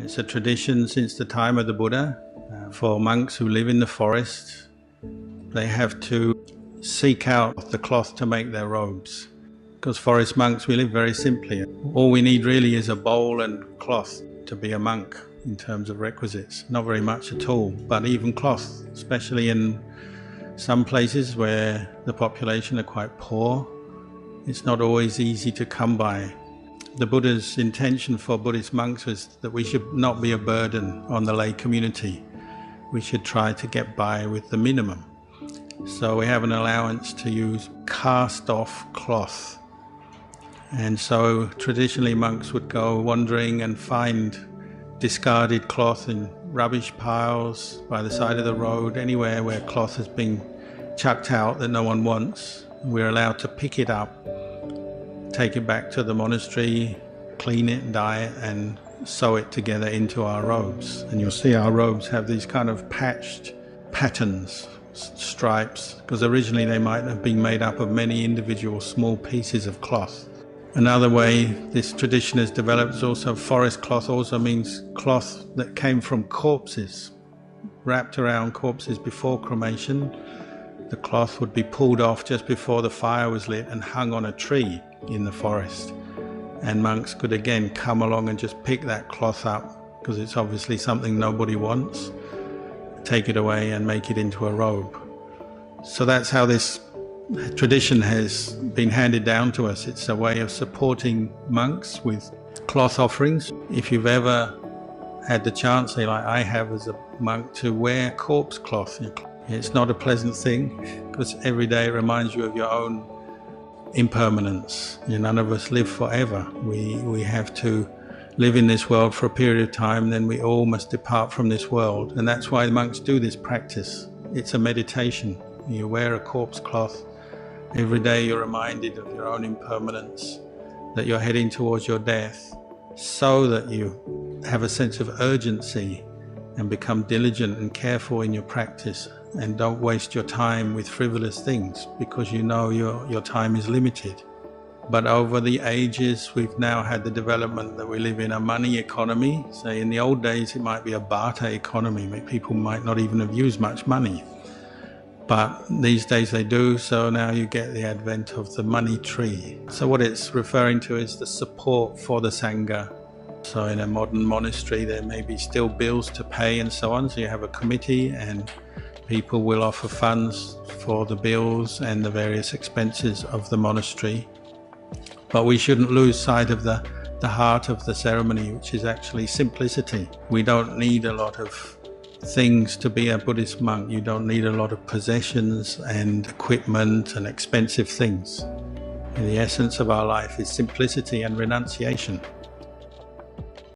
It's a tradition since the time of the Buddha. For monks who live in the forest, they have to seek out the cloth to make their robes. Because forest monks, we live very simply. All we need really is a bowl and cloth to be a monk in terms of requisites. Not very much at all, but even cloth, especially in some places where the population are quite poor, it's not always easy to come by. The Buddha's intention for Buddhist monks was that we should not be a burden on the lay community. We should try to get by with the minimum. So we have an allowance to use cast-off cloth. And so traditionally monks would go wandering and find discarded cloth in rubbish piles by the side of the road, anywhere where cloth has been chucked out that no one wants. We're allowed to pick it up, take it back to the monastery, clean it, dye it, and sew it together into our robes. And you'll see our robes have these kind of patched patterns, stripes, because originally they might have been made up of many individual small pieces of cloth. Another way this tradition has developed is also forest cloth also means cloth that came from corpses, wrapped around corpses before cremation. The cloth would be pulled off just before the fire was lit and hung on a tree in the forest. And monks could again come along and just pick that cloth up, because it's obviously something nobody wants, take it away and make it into a robe. So that's how this tradition has been handed down to us. It's a way of supporting monks with cloth offerings. If you've ever had the chance, like I have as a monk, to wear corpse cloth, it's not a pleasant thing, because every day it reminds you of your own impermanence. None of us live forever. We have to live in this world for a period of time, then we all must depart from this world. And that's why monks do this practice. It's a meditation. You wear a corpse cloth. Every day you're reminded of your own impermanence, that you're heading towards your death, so that you have a sense of urgency and become diligent and careful in your practice, and don't waste your time with frivolous things, because you know your time is limited. But over the ages, we've now had the development that we live in a money economy. Say in the old days, it might be a barter economy. People might not even have used much money. But these days they do, so now you get the advent of the money tree. So what it's referring to is the support for the Sangha. So in a modern monastery, there may be still bills to pay and so on. So you have a committee and people will offer funds for the bills and the various expenses of the monastery. But we shouldn't lose sight of the heart of the ceremony, which is actually simplicity. We don't need a lot of things to be a Buddhist monk. You don't need a lot of possessions and equipment and expensive things. The essence of our life is simplicity and renunciation.